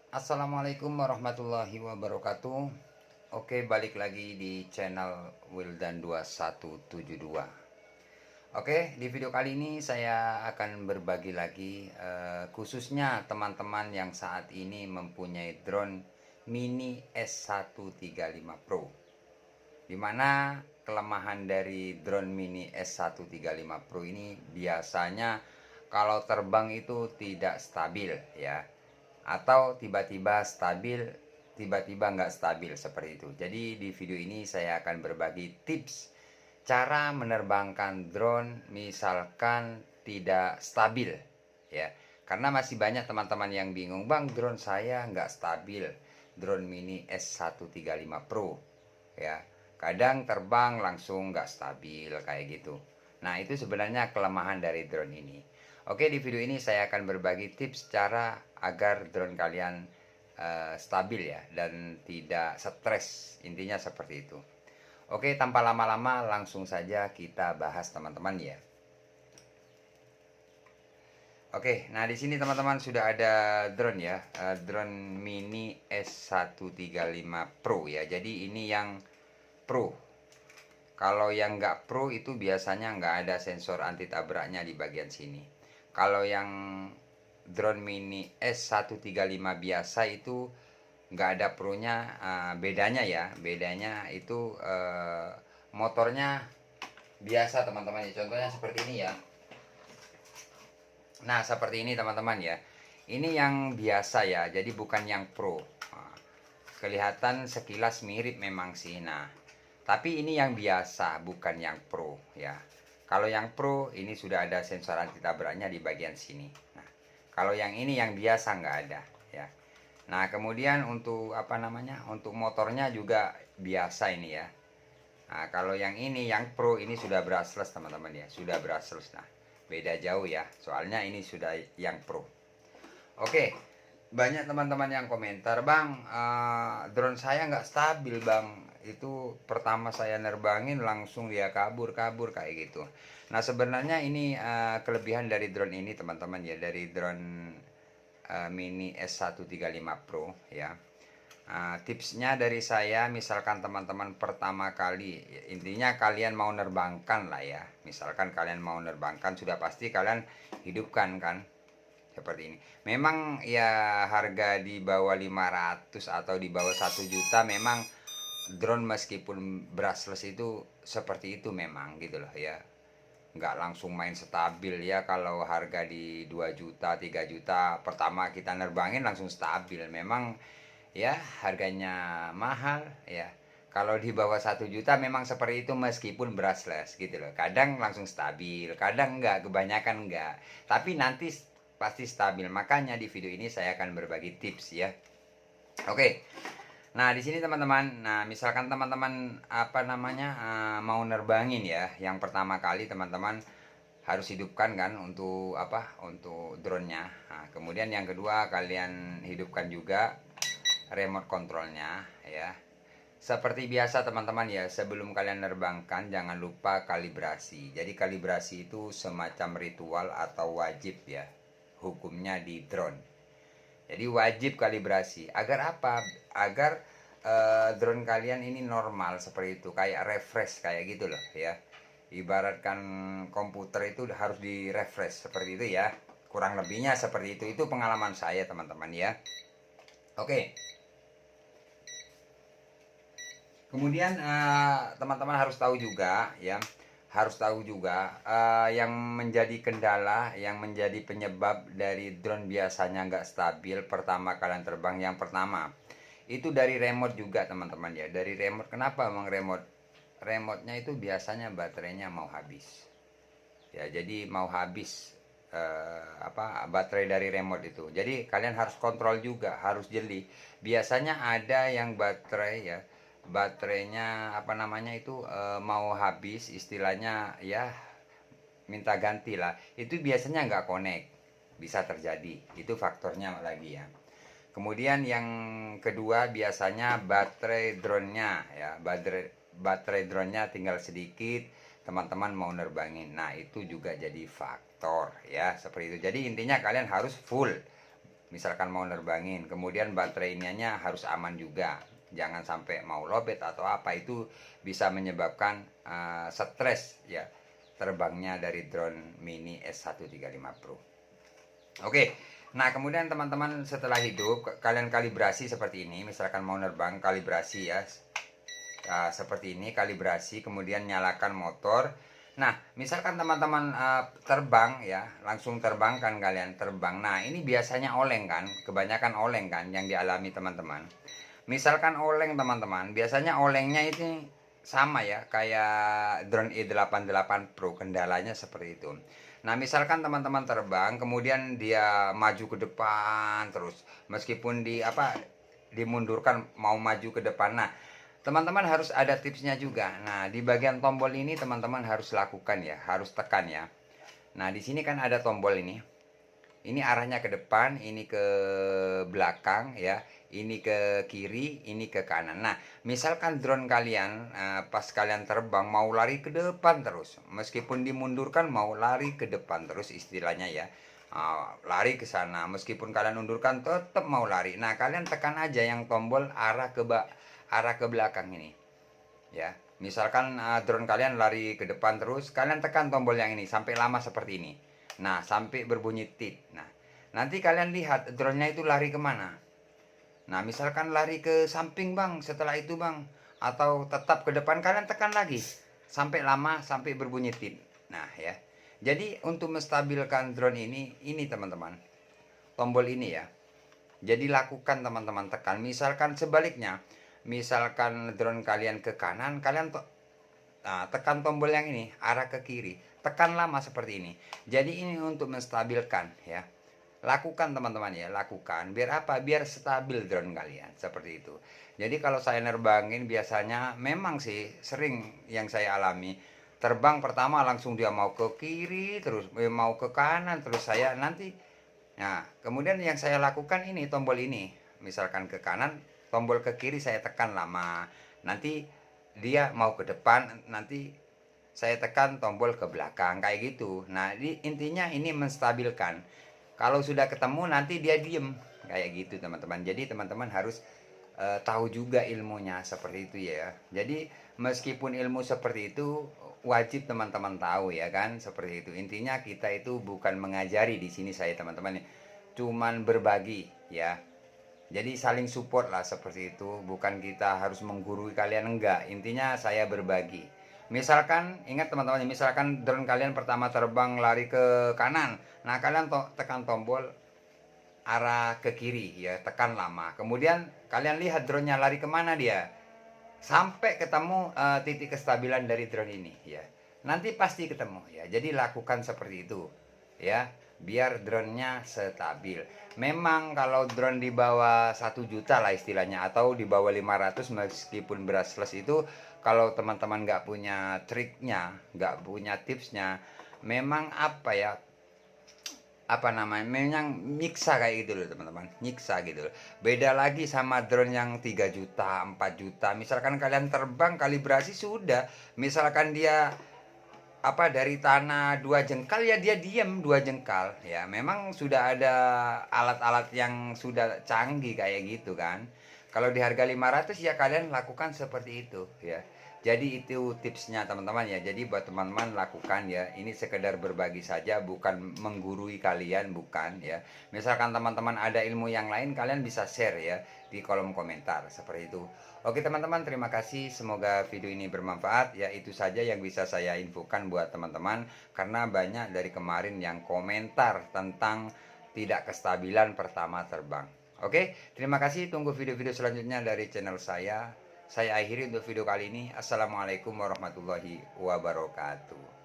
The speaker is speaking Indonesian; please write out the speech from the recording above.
Assalamualaikum warahmatullahi wabarakatuh. Oke, balik lagi di channel Wildan 2172. Oke, di video kali ini saya akan berbagi lagi khususnya teman-teman yang saat ini mempunyai drone Mini S135 Pro. Dimana kelemahan dari drone Mini S135 Pro ini biasanya kalau terbang itu tidak stabil ya, atau tiba-tiba stabil, tiba-tiba nggak stabil seperti itu. Jadi di video ini saya akan berbagi tips cara menerbangkan drone misalkan tidak stabil ya. Karena masih banyak teman-teman yang bingung, bang drone saya nggak stabil, drone Mini S135 Pro ya, kadang terbang langsung nggak stabil kayak gitu. Nah itu sebenarnya kelemahan dari drone ini. Oke, di video ini saya akan berbagi tips cara agar drone kalian stabil ya dan tidak stres, intinya seperti itu. Oke, tanpa lama-lama langsung saja kita bahas teman-teman ya. Oke, nah di sini teman-teman sudah ada drone ya, drone Mini S135 Pro ya. Jadi ini yang Pro. Kalau yang nggak Pro itu biasanya nggak ada sensor anti tabraknya di bagian sini. Kalau yang drone Mini S135 biasa itu nggak ada Pro-nya. Bedanya ya, bedanya itu motornya biasa teman-teman ya. Contohnya seperti ini ya. Nah seperti ini teman-teman ya. Ini yang biasa ya, jadi bukan yang Pro. Kelihatan sekilas mirip memang sih. Nah tapi ini yang biasa, bukan yang Pro ya. Kalau yang Pro ini sudah ada sensor anti tabraknya di bagian sini. Nah, kalau yang ini yang biasa nggak ada ya. Nah, kemudian untuk apa namanya? Untuk motornya juga biasa ini ya. Nah, kalau yang ini yang Pro ini sudah brushless teman-teman ya, sudah brushless. Nah, beda jauh ya. Soalnya ini sudah yang Pro. Oke, banyak teman-teman yang komentar, bang, drone saya nggak stabil bang. Itu pertama saya nerbangin langsung dia kabur-kabur kayak gitu. Nah sebenarnya ini kelebihan dari drone ini teman-teman ya, dari drone Mini S135 Pro ya. Tipsnya dari saya, misalkan teman-teman pertama kali, intinya kalian mau nerbangkan lah ya. Misalkan kalian mau nerbangkan, sudah pasti kalian hidupkan kan, seperti ini. Memang ya harga di bawah 500 atau di bawah 1 juta memang drone meskipun brushless itu seperti itu memang gitu loh ya. Nggak langsung main stabil ya. Kalau harga di 2 juta 3 juta pertama kita nerbangin langsung stabil, memang ya harganya mahal ya. Kalau di bawah 1 juta memang seperti itu meskipun brushless gitu loh. Kadang langsung stabil, kadang enggak, kebanyakan enggak. Tapi nanti pasti stabil. Makanya di video ini saya akan berbagi tips ya. Oke. Nah, di sini teman-teman, nah misalkan teman-teman apa namanya mau nerbangin ya. Yang pertama kali teman-teman harus hidupkan kan untuk apa? Untuk drone-nya. Nah, kemudian yang kedua kalian hidupkan juga remote controlnya ya. Seperti biasa teman-teman ya, sebelum kalian nerbangkan jangan lupa kalibrasi. Jadi kalibrasi itu semacam ritual atau wajib ya, hukumnya di drone. Jadi wajib kalibrasi. Agar apa? Agar drone kalian ini normal seperti itu, kayak refresh kayak gitu loh ya. Ibaratkan komputer itu harus di refresh seperti itu ya. Kurang lebihnya seperti itu. Itu pengalaman saya teman-teman ya. Oke. Kemudian teman-teman harus tahu juga ya, harus tahu juga yang menjadi kendala, yang menjadi penyebab dari drone biasanya nggak stabil pertama kalian terbang. Yang pertama itu dari remote juga teman-teman ya, dari remote. Kenapa emang remote? Remote-nya itu biasanya baterainya mau habis ya, jadi mau habis apa baterai dari remote itu. Jadi kalian harus kontrol juga, harus jeli. Biasanya ada yang baterai ya, baterainya apa namanya itu mau habis istilahnya ya, minta ganti lah. Itu biasanya nggak connect, bisa terjadi. Itu faktornya lagi ya. Kemudian yang kedua biasanya baterai drone-nya ya, baterai drone-nya tinggal sedikit, teman-teman mau nerbangin. Nah, itu juga jadi faktor ya, seperti itu. Jadi intinya kalian harus full misalkan mau nerbangin. Kemudian baterai ininya harus aman juga, jangan sampai mau lobet atau apa, itu bisa menyebabkan stres ya terbangnya dari drone mini S135 Pro. Oke, nah kemudian teman-teman setelah hidup kalian kalibrasi seperti ini, misalkan mau nerbang kalibrasi ya. Seperti ini kalibrasi, kemudian nyalakan motor. Nah misalkan teman-teman terbang ya, langsung terbang kan, kalian terbang. Nah ini biasanya oleng kan, kebanyakan oleng kan yang dialami teman-teman. Misalkan oleng teman-teman, biasanya olengnya itu sama ya kayak drone E88 Pro, kendalanya seperti itu. Nah misalkan teman-teman terbang kemudian dia maju ke depan terus, meskipun dimundurkan mau maju ke depan. Nah teman-teman harus ada tipsnya juga. Nah, di bagian tombol ini teman-teman harus lakukan ya, harus tekan ya. Nah, di sini kan ada tombol ini. Ini arahnya ke depan, ini ke belakang ya, ini ke kiri, ini ke kanan. Nah, misalkan drone kalian pas kalian terbang mau lari ke depan terus, meskipun dimundurkan mau lari ke depan terus istilahnya ya. Lari ke sana, meskipun kalian undurkan tetap mau lari. Nah, kalian tekan aja yang tombol arah ke belakang ini ya. Misalkan drone kalian lari ke depan terus, kalian tekan tombol yang ini sampai lama seperti ini. Nah sampai berbunyi tit. Nah nanti kalian lihat drone-nya itu lari kemana. Nah misalkan lari ke samping bang, setelah itu bang, atau tetap ke depan, kalian tekan lagi sampai lama sampai berbunyi tit. Nah ya, jadi untuk menstabilkan drone ini teman-teman, tombol ini ya, jadi lakukan teman-teman tekan. Misalkan sebaliknya, misalkan drone kalian ke kanan, kalian tekan tombol yang ini arah ke kiri, tekan lama seperti ini. Jadi ini untuk menstabilkan ya. Lakukan teman-teman ya, lakukan. Biar apa? Biar stabil drone kalian seperti itu. Jadi kalau saya nerbangin biasanya memang sih sering yang saya alami, terbang pertama langsung dia mau ke kiri terus mau ke kanan terus, saya nanti. Nah, kemudian yang saya lakukan ini tombol ini, misalkan ke kanan, tombol ke kiri saya tekan lama. Nanti dia mau ke depan, nanti saya tekan tombol ke belakang kayak gitu. Nah, intinya ini menstabilkan. Kalau sudah ketemu nanti dia diem kayak gitu teman-teman. Jadi teman-teman harus tahu juga ilmunya seperti itu ya. Jadi meskipun ilmu seperti itu wajib teman-teman tahu ya kan, seperti itu. Intinya kita itu bukan mengajari di sini saya teman-teman, cuman berbagi ya. Jadi saling support lah seperti itu, bukan kita harus menggurui kalian, enggak. Intinya saya berbagi. Misalkan ingat teman-teman, misalkan drone kalian pertama terbang lari ke kanan, nah kalian tekan tombol arah ke kiri ya, tekan lama. Kemudian kalian lihat drone-nya lari kemana dia, sampai ketemu titik kestabilan dari drone ini ya. Nanti pasti ketemu ya. Jadi lakukan seperti itu ya, biar drone-nya stabil. Memang kalau drone di bawah 1 juta lah istilahnya, atau di bawah 500 meskipun brushless itu, kalau teman-teman nggak punya triknya, nggak punya tipsnya, memang memang nyiksa kayak gitu loh teman-teman, nyiksa gitu loh. Beda lagi sama drone yang 3 juta 4 juta, misalkan kalian terbang kalibrasi sudah, misalkan dia dari tanah 2 jengkal ya dia diem 2 jengkal ya. Memang sudah ada alat-alat yang sudah canggih kayak gitu kan. Kalau di harga 500 ya kalian lakukan seperti itu ya. Jadi itu tipsnya teman-teman ya. Jadi buat teman-teman lakukan ya. Ini sekedar berbagi saja, bukan menggurui kalian, bukan ya. Misalkan teman-teman ada ilmu yang lain, kalian bisa share ya di kolom komentar seperti itu. Oke teman-teman, terima kasih. Semoga video ini bermanfaat ya. Itu saja yang bisa saya infokan buat teman-teman, karena banyak dari kemarin yang komentar tentang tidak kestabilan pertama terbang. Oke, terima kasih. Tunggu video-video selanjutnya dari channel saya. Saya akhiri untuk video kali ini. Assalamualaikum warahmatullahi wabarakatuh.